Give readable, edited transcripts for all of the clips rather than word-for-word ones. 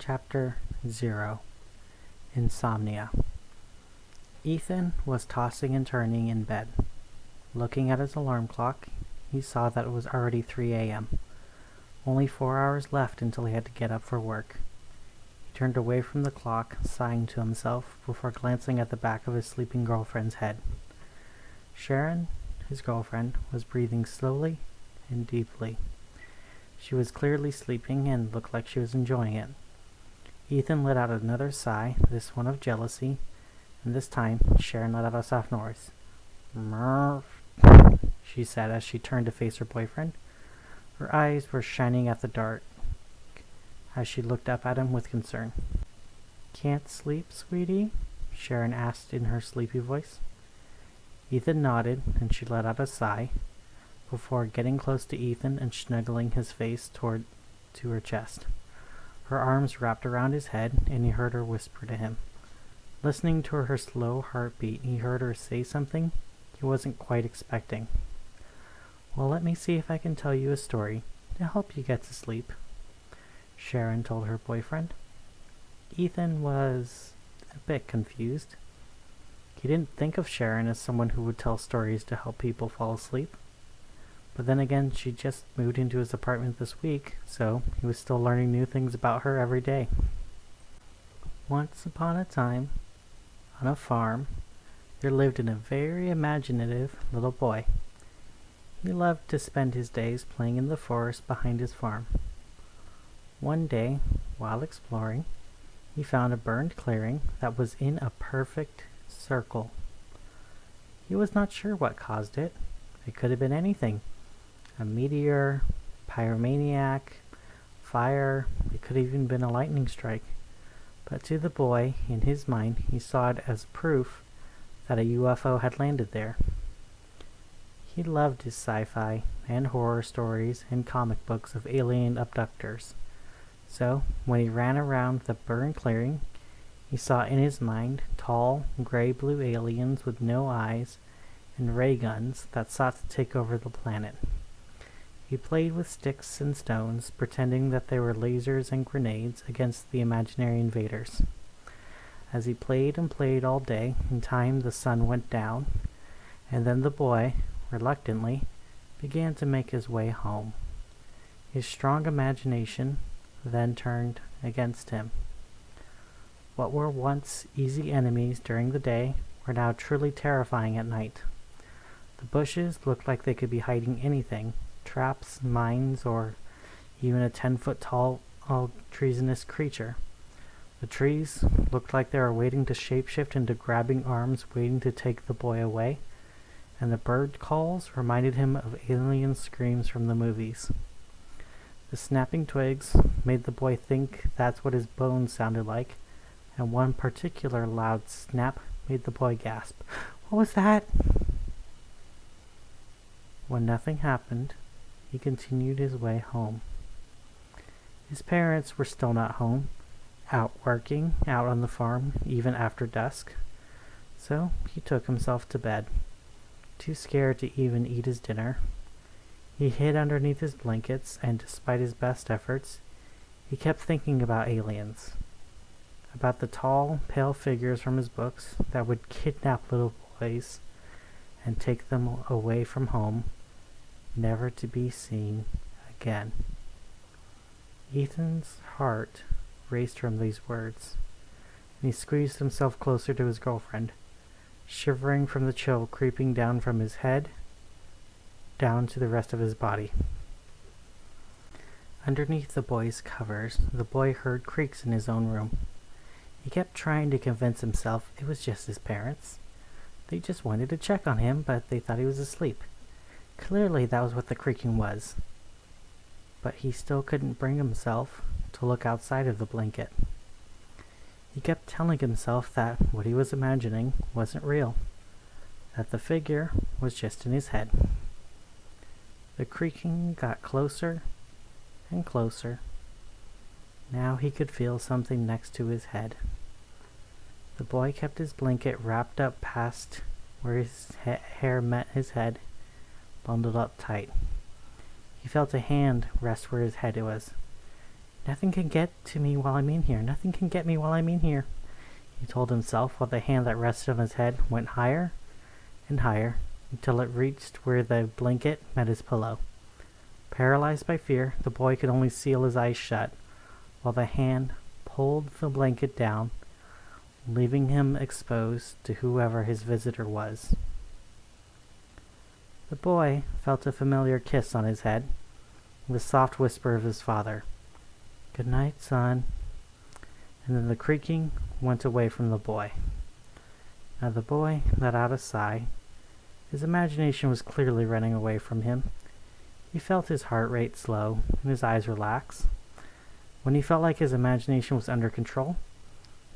Chapter 0 Insomnia. Ethan was tossing and turning in bed. Looking at his alarm clock, he saw that it was already 3 a.m. Only 4 hours left until he had to get up for work. He turned away from the clock, sighing to himself before glancing at the back of his sleeping girlfriend's head. Sharon, his girlfriend, was breathing slowly and deeply. She was clearly sleeping and looked like she was enjoying it. Ethan let out another sigh, this one of jealousy, and this time Sharon let out a soft noise. "Murph," she said as she turned to face her boyfriend. Her eyes were shining at the dark as she looked up at him with concern. "Can't sleep, sweetie?" Sharon asked in her sleepy voice. Ethan nodded, and she let out a sigh before getting close to Ethan and snuggling his face to her chest. Her arms wrapped around his head, and he heard her whisper to him. Listening to her slow heartbeat, he heard her say something he wasn't quite expecting. "Well, let me see if I can tell you a story to help you get to sleep," Sharon told her boyfriend. Ethan was a bit confused. He didn't think of Sharon as someone who would tell stories to help people fall asleep. But then again, she just moved into his apartment this week, so he was still learning new things about her every day. Once upon a time, on a farm, there lived a very imaginative little boy. He loved to spend his days playing in the forest behind his farm. One day, while exploring, he found a burned clearing that was in a perfect circle. He was not sure what caused it. It could have been anything. A meteor, pyromaniac, fire, it could have even been a lightning strike. But to the boy, in his mind, he saw it as proof that a UFO had landed there. He loved his sci-fi and horror stories and comic books of alien abductors. So, when he ran around the burned clearing, he saw in his mind tall, gray-blue aliens with no eyes and ray guns that sought to take over the planet. He played with sticks and stones, pretending that they were lasers and grenades against the imaginary invaders. As he played and played all day, in time the sun went down, and then the boy, reluctantly, began to make his way home. His strong imagination then turned against him. What were once easy enemies during the day were now truly terrifying at night. The bushes looked like they could be hiding anything, traps, mines, or even a 10-foot-tall treasonous creature. The trees looked like they were waiting to shapeshift into grabbing arms waiting to take the boy away, and the bird calls reminded him of alien screams from the movies. The snapping twigs made the boy think that's what his bones sounded like, and one particular loud snap made the boy gasp. "What was that?" When nothing happened, he continued his way home. His parents were still not home, out working, out on the farm, even after dusk. So he took himself to bed, too scared to even eat his dinner. He hid underneath his blankets, and despite his best efforts, he kept thinking about aliens. About the tall, pale figures from his books that would kidnap little boys and take them away from home, never to be seen again. Ethan's heart raced from these words, and he squeezed himself closer to his girlfriend, shivering from the chill creeping down from his head down to the rest of his body. Underneath the boy's covers, the boy heard creaks in his own room. He kept trying to convince himself it was just his parents. They just wanted to check on him, but they thought he was asleep. Clearly that was what the creaking was. But he still couldn't bring himself to look outside of the blanket. He kept telling himself that what he was imagining wasn't real, that the figure was just in his head. The creaking got closer and closer. Now he could feel something next to his head. The boy kept his blanket wrapped up past where his hair met his head, bundled up tight. He felt a hand rest where his head was. Nothing can get to me while I'm in here. Nothing can get me while I'm in here, he told himself while the hand that rested on his head went higher and higher until it reached where the blanket met his pillow. Paralyzed by fear, the boy could only seal his eyes shut while the hand pulled the blanket down, leaving him exposed to whoever his visitor was. The boy felt a familiar kiss on his head, the soft whisper of his father, "Good night, son." And then the creaking went away from the boy. Now the boy let out a sigh. His imagination was clearly running away from him. He felt his heart rate slow and his eyes relax. When he felt like his imagination was under control,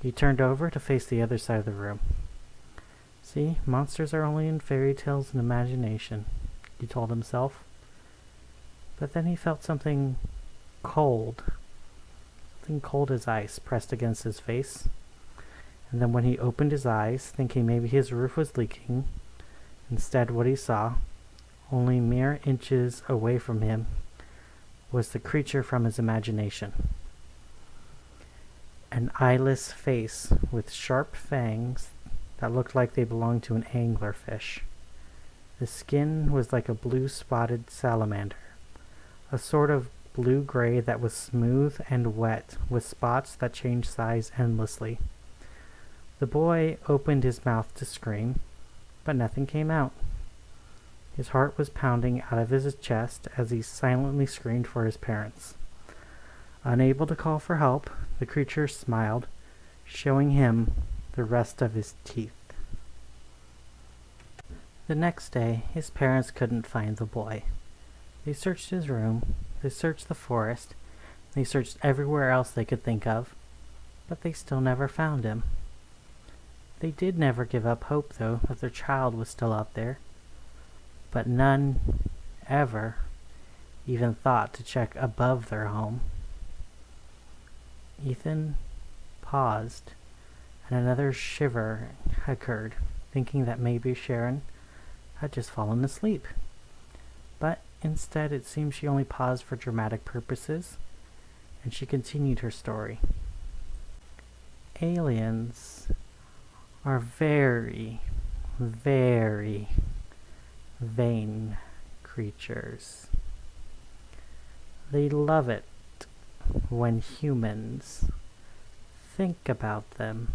he turned over to face the other side of the room. See, monsters are only in fairy tales and imagination, he told himself. But then he felt something cold as ice pressed against his face. And then when he opened his eyes, thinking maybe his roof was leaking, instead what he saw, only mere inches away from him, was the creature from his imagination. An eyeless face with sharp fangs that looked like they belonged to an anglerfish. The skin was like a blue-spotted salamander, a sort of blue-gray that was smooth and wet, with spots that changed size endlessly. The boy opened his mouth to scream, but nothing came out. His heart was pounding out of his chest as he silently screamed for his parents. Unable to call for help, the creature smiled, showing him the rest of his teeth. The next day, his parents couldn't find the boy. They searched his room, they searched the forest, they searched everywhere else they could think of, but they still never found him. They did never give up hope, though, that their child was still out there, but none ever even thought to check above their home. Ethan paused, and another shiver occurred, thinking that maybe Sharon had just fallen asleep. But instead, it seemed she only paused for dramatic purposes, and she continued her story. Aliens are very, very vain creatures. They love it when humans think about them.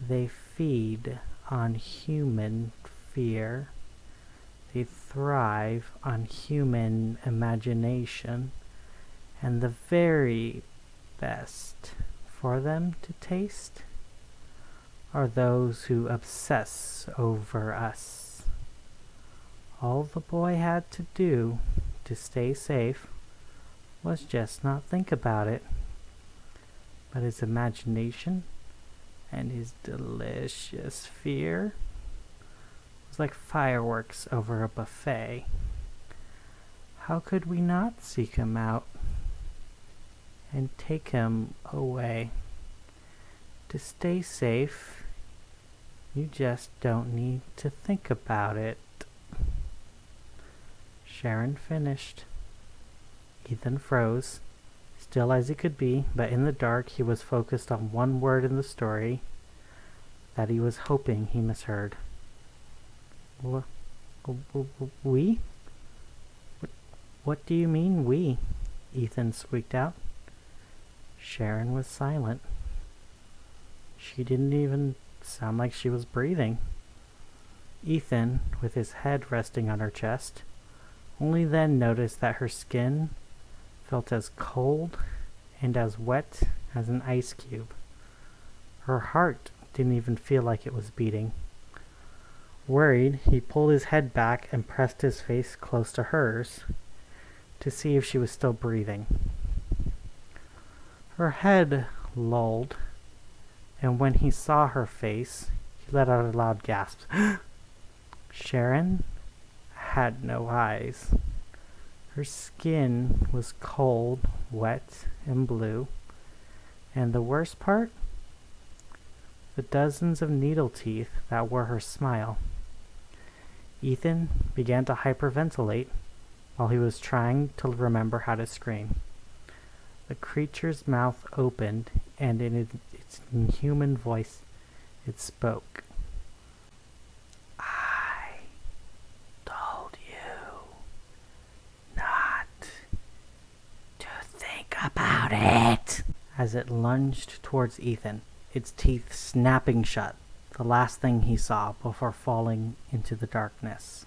They feed on human fear. They thrive on human imagination. And the very best for them to taste are those who obsess over us. All the boy had to do to stay safe was just not think about it. But his imagination and his delicious fear was like fireworks over a buffet. How could we not seek him out and take him away? To stay safe, you just don't need to think about it. Sharon finished. Ethan froze, still as he could be, but in the dark he was focused on one word in the story that he was hoping he misheard. We? What do you mean, we? Ethan squeaked out. Sharon was silent. She didn't even sound like she was breathing. Ethan, with his head resting on her chest, only then noticed that her skin felt as cold and as wet as an ice cube. Her heart didn't even feel like it was beating. Worried, he pulled his head back and pressed his face close to hers to see if she was still breathing. Her head lulled, and when he saw her face, he let out a loud gasp. Sharon had no eyes. Her skin was cold, wet, and blue. And the worst part? The dozens of needle teeth that were her smile. Ethan began to hyperventilate while he was trying to remember how to scream. The creature's mouth opened, and in its human voice it spoke. I told you not to think about it. As it lunged towards Ethan, its teeth snapping shut, the last thing he saw before falling into the darkness.